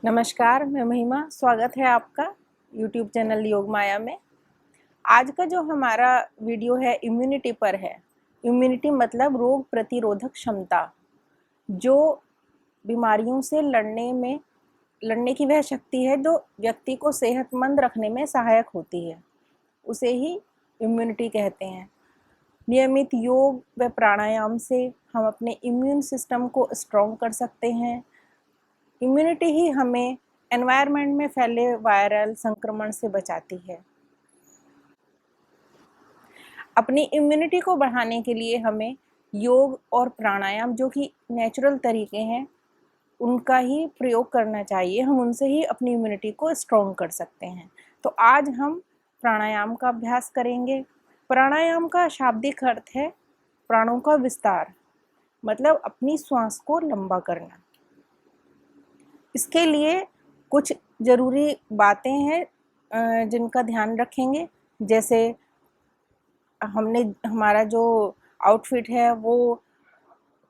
नमस्कार, मैं महिमा। स्वागत है आपका YouTube चैनल योग माया में। आज का जो हमारा वीडियो है इम्यूनिटी पर है। इम्यूनिटी मतलब रोग प्रतिरोधक क्षमता, जो बीमारियों से लड़ने की वह शक्ति है जो व्यक्ति को सेहतमंद रखने में सहायक होती है, उसे ही इम्यूनिटी कहते हैं। नियमित योग व प्राणायाम से हम अपने इम्यून सिस्टम को स्ट्रॉन्ग कर सकते हैं। इम्यूनिटी ही हमें एनवायरनमेंट में फैले वायरल संक्रमण से बचाती है। अपनी इम्यूनिटी को बढ़ाने के लिए हमें योग और प्राणायाम, जो कि नेचुरल तरीके हैं, उनका ही प्रयोग करना चाहिए। हम उनसे ही अपनी इम्यूनिटी को स्ट्रॉन्ग कर सकते हैं। तो आज हम प्राणायाम का अभ्यास करेंगे। प्राणायाम का शाब्दिक अर्थ है प्राणों का विस्तार, मतलब अपनी श्वास को लंबा करना। इसके लिए कुछ ज़रूरी बातें हैं जिनका ध्यान रखेंगे। जैसे हमारा जो आउटफिट है वो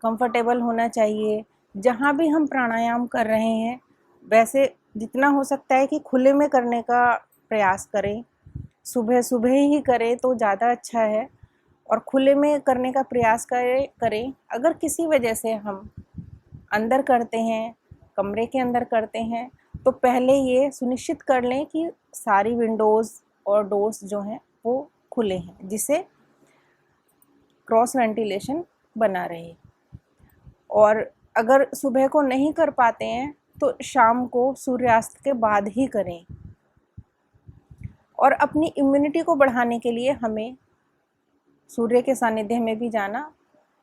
कंफर्टेबल होना चाहिए। जहाँ भी हम प्राणायाम कर रहे हैं, वैसे जितना हो सकता है कि खुले में करने का प्रयास करें। सुबह सुबह ही करें तो ज़्यादा अच्छा है और खुले में करने का प्रयास करें। अगर किसी वजह से हम अंदर करते हैं, कमरे के अंदर करते हैं, तो पहले ये सुनिश्चित कर लें कि सारी विंडोज़ और डोर्स जो हैं वो खुले हैं, जिससे क्रॉस वेंटिलेशन बना रहे। और अगर सुबह को नहीं कर पाते हैं तो शाम को सूर्यास्त के बाद ही करें। और अपनी इम्यूनिटी को बढ़ाने के लिए हमें सूर्य के सानिध्य में भी जाना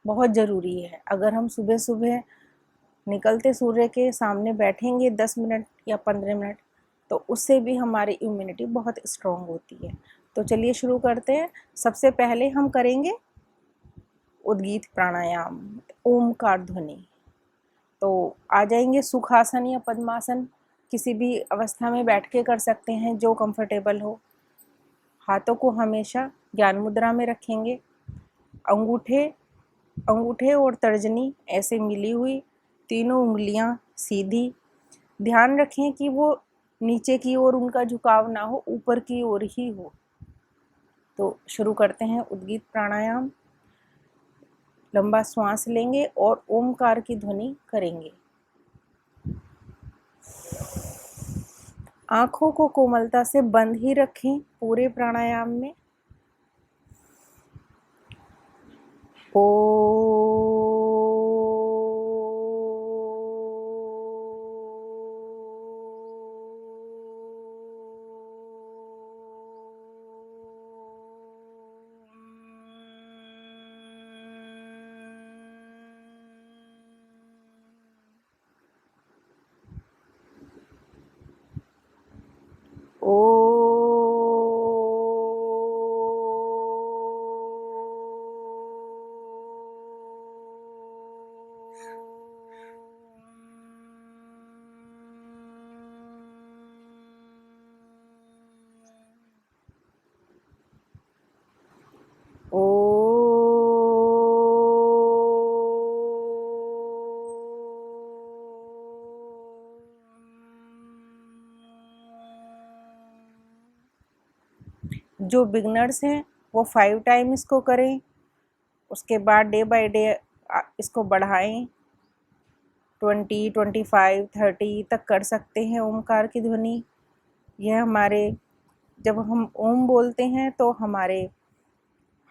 बहुत ज़रूरी है। अगर हम सुबह सुबह निकलते सूर्य के सामने बैठेंगे 10 मिनट या 15 मिनट, तो उससे भी हमारी इम्यूनिटी बहुत स्ट्रॉन्ग होती है। तो चलिए शुरू करते हैं। सबसे पहले हम करेंगे उद्गीत प्राणायाम, ओमकार ध्वनि। तो आ जाएंगे सुखासन या पद्मासन, किसी भी अवस्था में बैठ के कर सकते हैं जो कंफर्टेबल हो। हाथों को हमेशा ज्ञान मुद्रा में रखेंगे। अंगूठे और तर्जनी ऐसे मिली हुई, तीनों उंगलियां सीधी। ध्यान रखें कि वो नीचे की ओर उनका झुकाव ना हो, ऊपर की ओर ही हो। तो शुरू करते हैं उद्गीत प्राणायाम। लंबा श्वास लेंगे और ओमकार की ध्वनि करेंगे। आँखों को कोमलता से बंद ही रखें पूरे प्राणायाम में। जो बिगनर्स हैं वो 5 टाइम इसको करें। उसके बाद डे बाय डे इसको बढ़ाएं। 20, 25, 30 तक कर सकते हैं ओमकार की ध्वनि। यह जब हम ओम बोलते हैं तो हमारे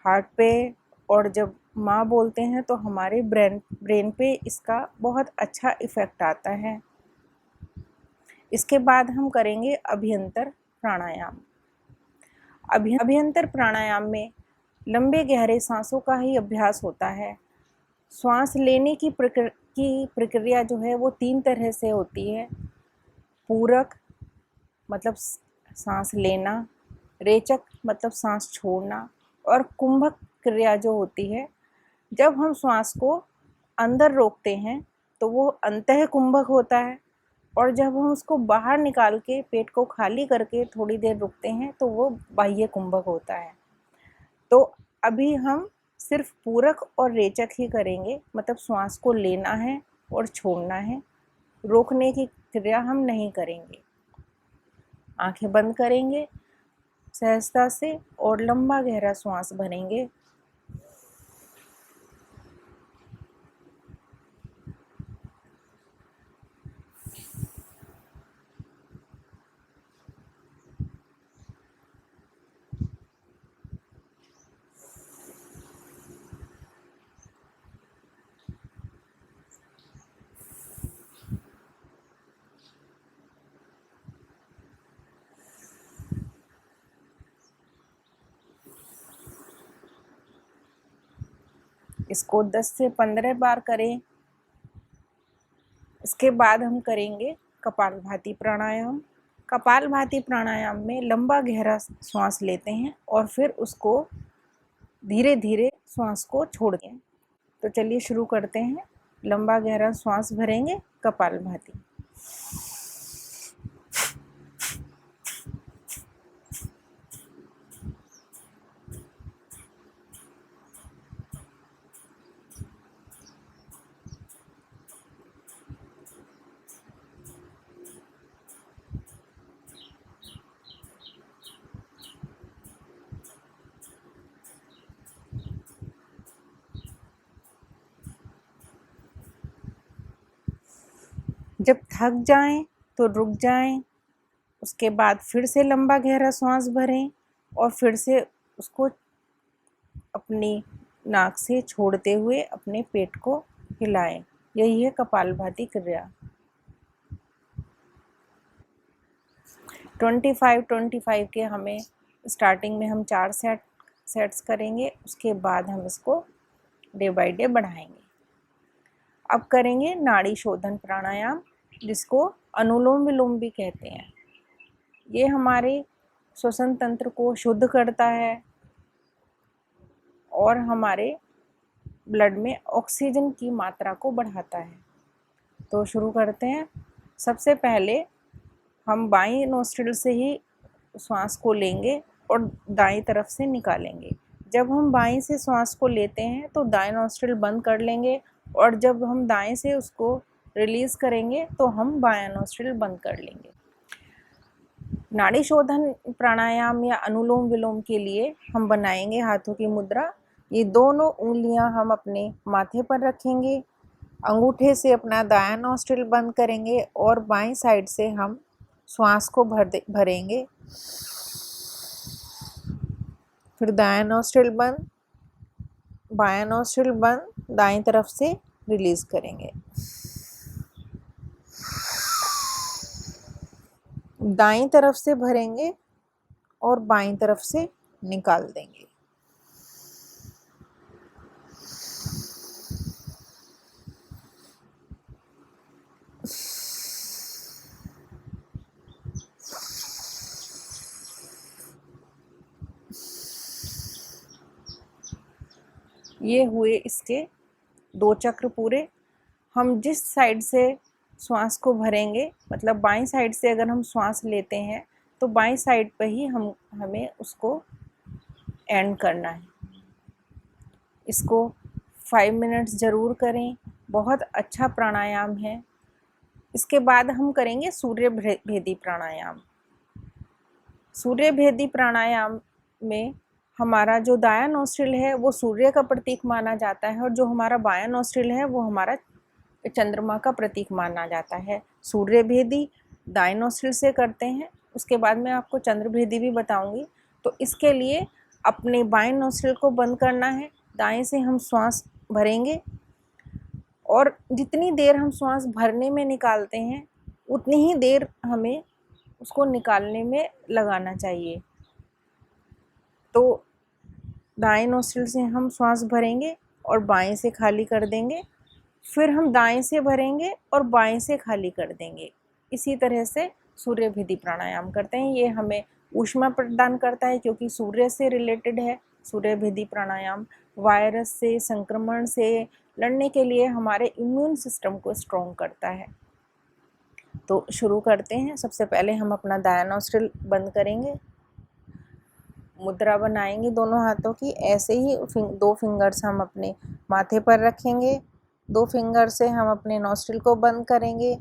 हार्ट पे, और जब माँ बोलते हैं तो हमारे ब्रेन पे इसका बहुत अच्छा इफ़ेक्ट आता है। इसके बाद हम करेंगे अभ्यंतर प्राणायाम। अभ्यंतर प्राणायाम में लंबे गहरे सांसों का ही अभ्यास होता है। श्वास लेने की प्रक्रिया जो है वो 3 तरह से होती है। पूरक मतलब सांस लेना, रेचक मतलब सांस छोड़ना, और कुंभक क्रिया जो होती है, जब हम श्वास को अंदर रोकते हैं तो वो अंतः कुंभक होता है, और जब हम उसको बाहर निकाल के पेट को खाली करके थोड़ी देर रुकते हैं तो वो बाह्य कुंभक होता है। तो अभी हम सिर्फ पूरक और रेचक ही करेंगे, मतलब श्वास को लेना है और छोड़ना है। रोकने की क्रिया हम नहीं करेंगे। आंखें बंद करेंगे सहजता से और लंबा गहरा श्वास भरेंगे। इसको 10 से 15 बार करें। इसके बाद हम करेंगे कपालभाति प्राणायाम। कपालभाति प्राणायाम में लंबा गहरा श्वास लेते हैं और फिर उसको धीरे धीरे श्वास को छोड़ते हैं। तो चलिए शुरू करते हैं। लंबा गहरा श्वास भरेंगे कपालभाति। जब थक जाएं तो रुक जाएं। उसके बाद फिर से लंबा गहरा श्वास भरें और फिर से उसको अपनी नाक से छोड़ते हुए अपने पेट को हिलाएं। यही है कपालभाति क्रिया। 25 के हमें स्टार्टिंग में हम 4 सेट्स करेंगे। उसके बाद हम इसको डे बाय डे बढ़ाएंगे। अब करेंगे नाड़ी शोधन प्राणायाम, जिसको अनुलोम विलोम भी कहते हैं। ये हमारे श्वसन तंत्र को शुद्ध करता है और हमारे ब्लड में ऑक्सीजन की मात्रा को बढ़ाता है। तो शुरू करते हैं। सबसे पहले हम बाईं नोस्ट्रिल से ही श्वास को लेंगे और दाईं तरफ से निकालेंगे। जब हम बाईं से श्वास को लेते हैं तो दाईं नोस्ट्रिल बंद कर लेंगे और जब हम दाएं से उसको रिलीज़ करेंगे तो हम बायां नोस्ट्रिल बंद कर लेंगे। नाड़ी शोधन प्राणायाम या अनुलोम विलोम के लिए हम बनाएंगे हाथों की मुद्रा। ये दोनों उंगलियां हम अपने माथे पर रखेंगे। अंगूठे से अपना दायां नोस्ट्रिल बंद करेंगे और बाईं साइड से हम श्वास को भरेंगे। फिर दायां नोस्ट्रिल बंद, बायां नोस्ट्रिल बंद, दाईं तरफ से रिलीज़ करेंगे। दाईं तरफ से भरेंगे और बाईं तरफ से निकाल देंगे। ये हुए इसके 2 चक्र पूरे। हम जिस साइड से श्वास को भरेंगे, मतलब बाईं साइड से अगर हम श्वास लेते हैं तो बाईं साइड पर ही हमें उसको एंड करना है। इसको 5 मिनट्स ज़रूर करें। बहुत अच्छा प्राणायाम है। इसके बाद हम करेंगे सूर्य भेदी प्राणायाम। सूर्य भेदी प्राणायाम में हमारा जो दायां नोस्ट्रिल है वो सूर्य का प्रतीक माना जाता है और जो हमारा बायां नोस्ट्रिल है वो हमारा चंद्रमा का प्रतीक माना जाता है। सूर्य भेदी दाएं नोस्ट्रिल से करते हैं। उसके बाद मैं आपको चंद्र भेदी भी बताऊंगी। तो इसके लिए अपने बाएं नोस्ट्रिल को बंद करना है। दाएं से हम श्वास भरेंगे और जितनी देर हम श्वास भरने में निकालते हैं उतनी ही देर हमें उसको निकालने में लगाना चाहिए। तो दाएं नोस्ट्रिल से हम श्वास भरेंगे और बाएं से खाली कर देंगे। फिर हम दाएं से भरेंगे और बाएं से खाली कर देंगे। इसी तरह से सूर्य भेदी प्राणायाम करते हैं। ये हमें ऊष्मा प्रदान करता है क्योंकि सूर्य से रिलेटेड है। सूर्य भेदी प्राणायाम वायरस से, संक्रमण से लड़ने के लिए हमारे इम्यून सिस्टम को स्ट्रॉन्ग करता है। तो शुरू करते हैं। सबसे पहले हम अपना दायां नोस्ट्रिल बंद करेंगे। मुद्रा बनाएंगे दोनों हाथों की। ऐसे ही 2 फिंगर्स हम अपने माथे पर रखेंगे। 2 फिंगर से हम अपने नोस्ट्रिल को बंद करेंगे।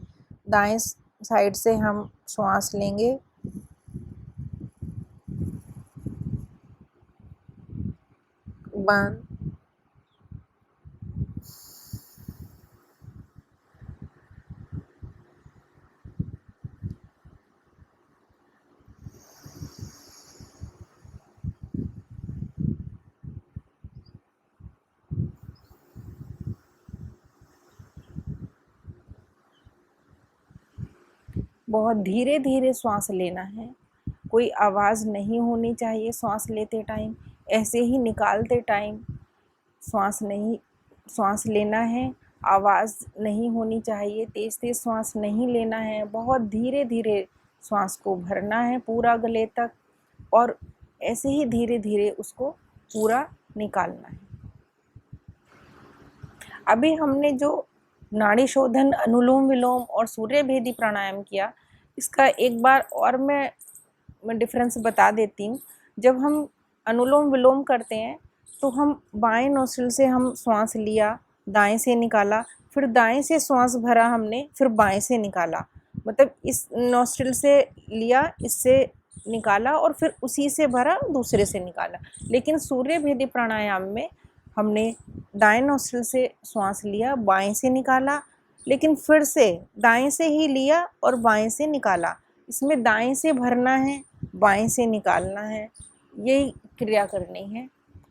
दाएं साइड से हम श्वास लेंगे। बंद। बहुत धीरे धीरे श्वास लेना है, कोई आवाज़ नहीं होनी चाहिए श्वास लेते टाइम। ऐसे ही निकालते टाइम श्वास लेना है, आवाज़ नहीं होनी चाहिए, तेज़ तेज़ श्वास नहीं लेना है। बहुत धीरे धीरे श्वास को भरना है पूरा गले तक, और ऐसे ही धीरे धीरे उसको पूरा निकालना है। अभी हमने जो नाड़ी शोधन, अनुलोम विलोम और सूर्य भेदी प्राणायाम किया, इसका एक बार और मैं डिफरेंस बता देती हूँ। जब हम अनुलोम विलोम करते हैं तो हम बाएं नोस्ट्रिल से हम श्वास लिया, दाएं से निकाला, फिर दाएं से श्वास भरा हमने, फिर बाएं से निकाला। मतलब इस नोस्ट्रिल से लिया, इससे निकाला, और फिर उसी से भरा, दूसरे से निकाला। लेकिन सूर्य भेदी प्राणायाम में हमने दाएं नोस्ट्रिल से श्वास लिया, बाएं से निकाला, लेकिन फिर से दाएं से ही लिया और बाएं से निकाला। इसमें दाएं से भरना है, बाएं से निकालना है, यही क्रिया करनी है।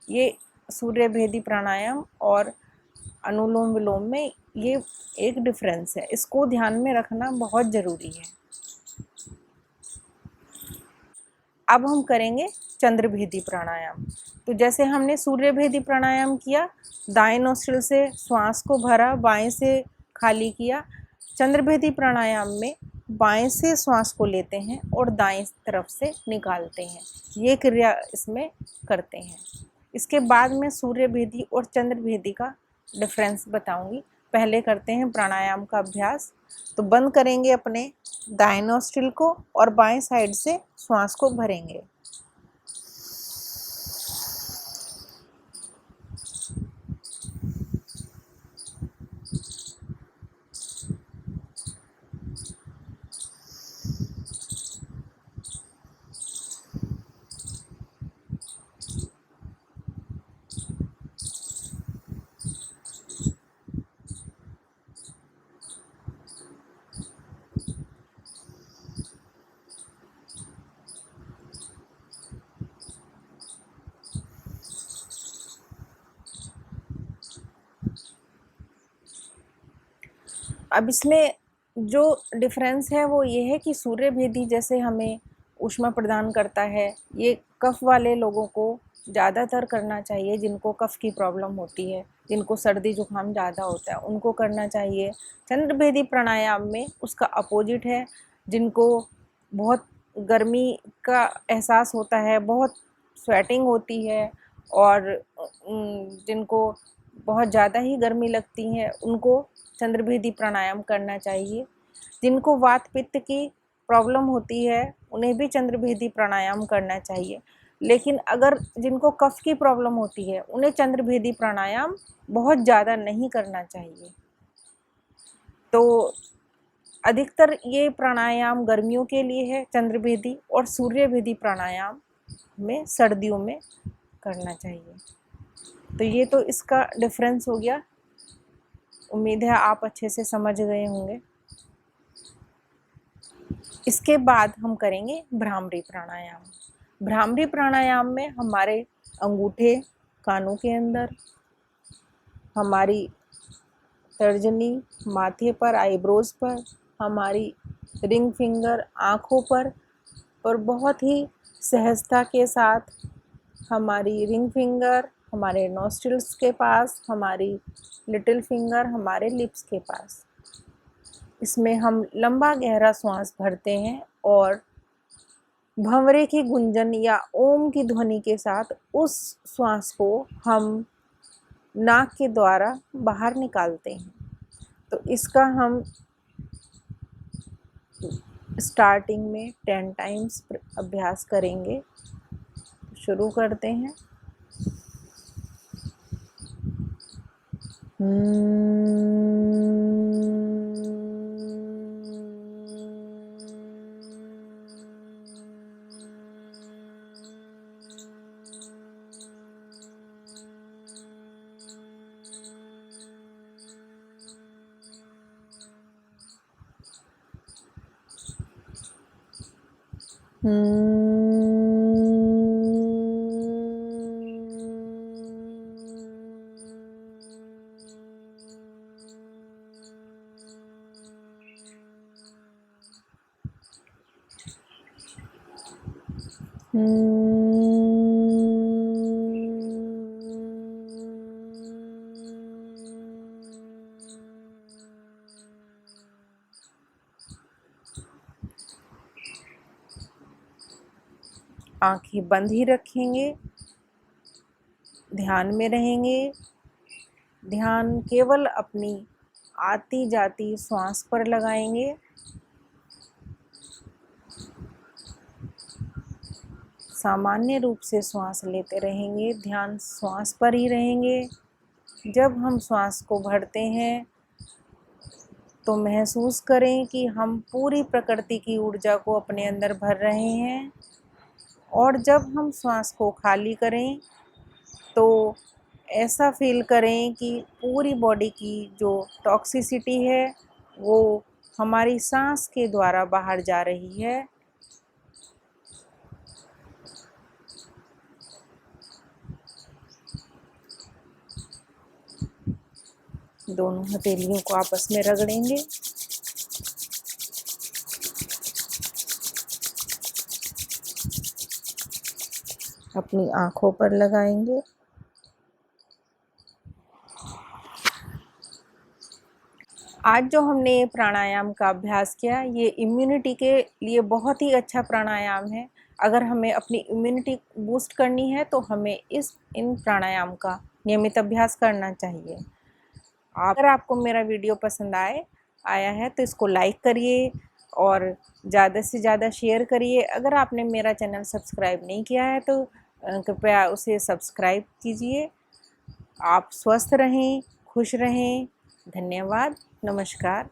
ये सूर्य भेदी प्राणायाम और अनुलोम विलोम में ये एक डिफरेंस है, इसको ध्यान में रखना बहुत ज़रूरी है। अब हम करेंगे चंद्रभेदी प्राणायाम। तो जैसे हमने सूर्य भेदी प्राणायाम किया, दाएं नोस्ट्रिल से श्वास को भरा, बाएं से खाली किया। चंद्रभेदी प्राणायाम में बाएं से श्वास को लेते हैं और दाएं तरफ से निकालते हैं, ये क्रिया इसमें करते हैं। इसके बाद में सूर्य भेदी और चंद्रभेदी का डिफरेंस बताऊंगी। पहले करते हैं प्राणायाम का अभ्यास। तो बंद करेंगे अपने दाएं नोस्ट्रिल को और बाएं साइड से श्वास को भरेंगे। अब इसमें जो डिफरेंस है वो ये है कि सूर्य भेदी जैसे हमें ऊष्मा प्रदान करता है, ये कफ वाले लोगों को ज़्यादातर करना चाहिए, जिनको कफ की प्रॉब्लम होती है, जिनको सर्दी जुकाम ज़्यादा होता है, उनको करना चाहिए। चंद्रभेदी प्राणायाम में उसका अपोजिट है, जिनको बहुत गर्मी का एहसास होता है, बहुत स्वेटिंग होती है, और जिनको बहुत ज़्यादा ही गर्मी लगती है, उनको चंद्रभेदी प्राणायाम करना चाहिए। जिनको वात पित्त की प्रॉब्लम होती है, उन्हें भी चंद्रभेदी प्राणायाम करना चाहिए। लेकिन अगर जिनको कफ की प्रॉब्लम होती है, उन्हें चंद्रभेदी प्राणायाम बहुत ज़्यादा नहीं करना चाहिए। तो अधिकतर ये प्राणायाम गर्मियों के लिए है चंद्रभेदी, और सूर्यभेदी प्राणायाम में सर्दियों में करना चाहिए। तो ये तो इसका डिफरेंस हो गया। उम्मीद है आप अच्छे से समझ गए होंगे। इसके बाद हम करेंगे भ्रामरी प्राणायाम। भ्रामरी प्राणायाम में हमारे अंगूठे कानों के अंदर, हमारी तर्जनी माथे पर, आईब्रोज पर, हमारी रिंग फिंगर आँखों पर, और बहुत ही सहजता के साथ हमारी रिंग फिंगर हमारे नॉस्ट्रिल्स के पास, हमारी लिटिल फिंगर हमारे लिप्स के पास। इसमें हम लंबा गहरा श्वास भरते हैं और भंवरे की गुंजन या ओम की ध्वनि के साथ उस श्वास को हम नाक के द्वारा बाहर निकालते हैं। तो इसका हम स्टार्टिंग में 10 टाइम्स अभ्यास करेंगे। शुरू करते हैं। आंखें बंद ही रखेंगे, ध्यान में रहेंगे। ध्यान केवल अपनी आती जाती श्वास पर लगाएंगे। सामान्य रूप से श्वास लेते रहेंगे, ध्यान श्वास पर ही रहेंगे। जब हम श्वास को भरते हैं तो महसूस करें कि हम पूरी प्रकृति की ऊर्जा को अपने अंदर भर रहे हैं, और जब हम श्वास को खाली करें तो ऐसा फील करें कि पूरी बॉडी की जो टॉक्सिसिटी है वो हमारी सांस के द्वारा बाहर जा रही है। दोनों हथेलियों को आपस में रगड़ेंगे। अपनी आंखों पर लगाएंगे। आज जो हमने प्राणायाम का अभ्यास किया, ये इम्यूनिटी के लिए बहुत ही अच्छा प्राणायाम है। अगर हमें अपनी इम्यूनिटी बूस्ट करनी है तो हमें इन प्राणायाम का नियमित अभ्यास करना चाहिए। अगर आपको मेरा वीडियो पसंद आया है तो इसको लाइक करिए और ज़्यादा से ज़्यादा शेयर करिए। अगर आपने मेरा चैनल सब्सक्राइब नहीं किया है तो कृपया उसे सब्सक्राइब कीजिए। आप स्वस्थ रहें, खुश रहें। धन्यवाद। नमस्कार।